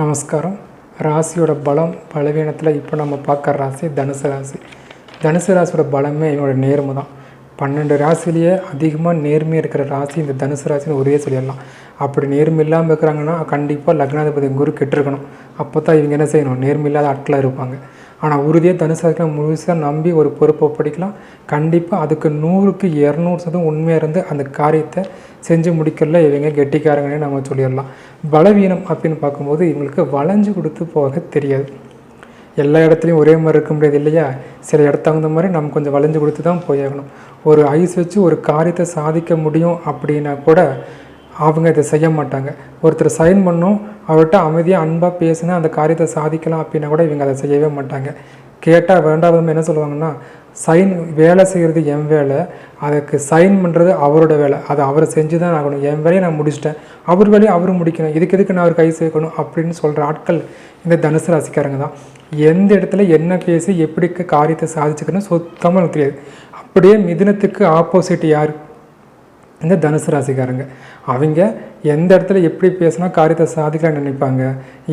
நமஸ்காரம். ராசியோட பலம் பலவீனத்தில் இப்போ நம்ம பார்க்குற ராசி தனுசு ராசி. தனுசு ராசியோட பலமே என்னோட நேர்மை தான். 12 ராசிலேயே அதிகமாக நேர்மை இருக்கிற ராசி இந்த தனுசு ராசின்னு ஒரே சொல்லிடலாம். அப்படி நேர்மை இல்லாமல் இருக்கிறாங்கன்னா கண்டிப்பாக லக்னாதிபதி குரு கெட்டிருக்கணும். அப்போ தான் இவங்க என்ன செய்யணும், நேர்மை இல்லாத ஆட்களாக இருப்பாங்க. ஆனால் உறுதியாக தனுசு ராசியில் முழுசாக நம்பி ஒரு பொறுப்பை படிக்கலாம். கண்டிப்பாக அதுக்கு 100க்கு 200% உண்மையாக இருந்து அந்த காரியத்தை செஞ்சு முடிக்கல இவங்க கெட்டிக்காரங்கன்னே நம்ம சொல்லிடலாம். பலவீனம் அப்படின்னு பார்க்கும்போது இவங்களுக்கு வளைஞ்சு கொடுத்து போக தெரியாது. எல்லா இடத்துலையும் ஒரே மாதிரி இருக்க முடியாது இல்லையா? சில இடத்து தகுந்த மாதிரி நம்ம கொஞ்சம் வளைஞ்சு கொடுத்து தான் போயாகணும். ஒரு ஐஸ் வச்சு ஒரு காரியத்தை சாதிக்க முடியும் அப்படின்னா கூட அவங்க இதை செய்ய மாட்டாங்க. ஒருத்தர் சைன் பண்ணோம், அவர்கிட்ட அமைதியாக அன்பாக பேசினா அந்த காரியத்தை சாதிக்கலாம் அப்படின்னா கூட இவங்க அதை செய்யவே மாட்டாங்க. கேட்டால் வேண்டாம் என்ன சொல்லுவாங்கன்னா, வேலை செய்கிறது என் வேலை, அதுக்கு சைன் பண்ணுறது அவரோட வேலை, அதை அவரை செஞ்சு தான் ஆகணும். என் வேலையை நான் முடிச்சிட்டேன், அவர் வேலையை அவரும் முடிக்கணும், எதுக்கு நான் அவர் கை சேர்க்கணும் அப்படின்னு சொல்கிற ஆட்கள் இந்த தனுசு ராசிக்காரங்க தான். எந்த இடத்துல என்ன பேசி எப்படி காரியத்தை சாதிச்சுக்கணும் சுத்தமாக தெரியாது. அப்படியே மிதுனத்துக்கு ஆப்போசிட் யார்? இந்த தனுசு ராசிக்காரங்க. அவங்க எந்த இடத்துல எப்படி பேசினா காரியத்தை சாதிக்கலாம்னு நினைப்பாங்க.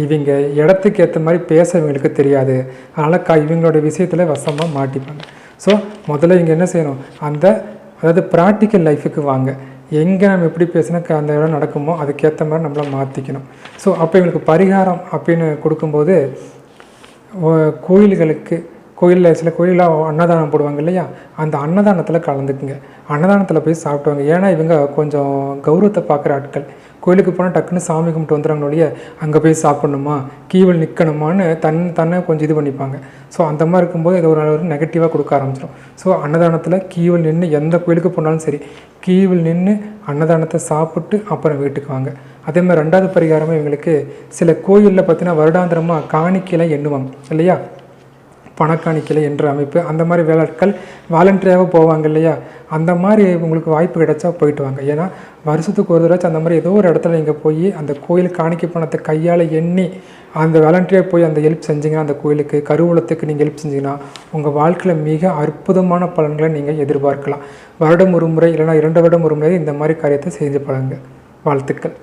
இவங்க இடத்துக்கு ஏற்ற மாதிரி பேச இவங்களுக்கு தெரியாது. அதனால் இவங்களோட விஷயத்தில் வசமாக மாட்டிப்பாங்க. ஸோ முதல்ல இவங்க என்ன செய்யணும், அதாவது ப்ராக்டிக்கல் லைஃபுக்கு வாங்க. எங்கே நம்ம எப்படி பேசினா அந்த இடம் நடக்குமோ அதுக்கேற்ற மாதிரி நம்மளை மாற்றிக்கணும். ஸோ அப்போ இவங்களுக்கு பரிகாரம் அப்படின்னு கொடுக்கும்போது கோயிலில் சில கோயிலில் அன்னதானம் போடுவாங்க இல்லையா, அந்த அன்னதானத்தில் கலந்துக்குங்க. அன்னதானத்தில் போய் சாப்பிடுவாங்க. ஏன்னா இவங்க கொஞ்சம் கௌரவத்தை பார்க்குற ஆட்கள். கோயிலுக்கு போனால் டக்குன்னு சாமி கும்பிட்டு வந்துடுறாங்க ஒழிய அங்கே போய் சாப்பிட்ணுமா, கீவல் நிற்கணுமான்னு தன்னை கொஞ்சம் இது பண்ணிப்பாங்க. ஸோ அந்த மாதிரி இருக்கும்போது இதை ஒரு நெகட்டிவாக கொடுக்க ஆரம்பிச்சிடும். ஸோ அன்னதானத்தில் கீவல் நின்று எந்த கோயிலுக்கு போனாலும் சரி, கீவல் நின்று அன்னதானத்தை சாப்பிட்டு அப்புறம் வீட்டுக்கு வாங்க. அதே மாதிரி 2வது பரிகாரமே இவங்களுக்கு சில கோயிலில் பார்த்தீங்கன்னா வருடாந்திரமாக காணிக்கையில் எண்ணுவாங்க இல்லையா, பணக்காணிக்கலை என்ற அமைப்பு. அந்த மாதிரி வேலைட்கள் வாலண்டரியாக போவாங்க இல்லையா, அந்த மாதிரி உங்களுக்கு வாய்ப்பு கிடைச்சா போயிட்டு வாங்க. ஏன்னா வருஷத்துக்கு ஒரு தடவை அந்த மாதிரி ஏதோ ஒரு இடத்துல நீங்கள் போய் அந்த கோயில் காணிக்கை பணத்தை கையால் எண்ணி அந்த வாலண்டரியாக போய் அந்த ஹெல்ப் செஞ்சிங்கன்னா, அந்த கோயிலுக்கு கருவூலத்துக்கு நீங்கள் ஹெல்ப் செஞ்சிங்கன்னா உங்கள் வாழ்க்கையில் மிக அற்புதமான பலன்களை நீங்கள் எதிர்பார்க்கலாம். வருடம் ஒரு முறை இல்லைனா 2 வருடம் ஒரு முறை இந்த மாதிரி காரியத்தை செஞ்சு பழங்க. வாழ்த்துக்கள்.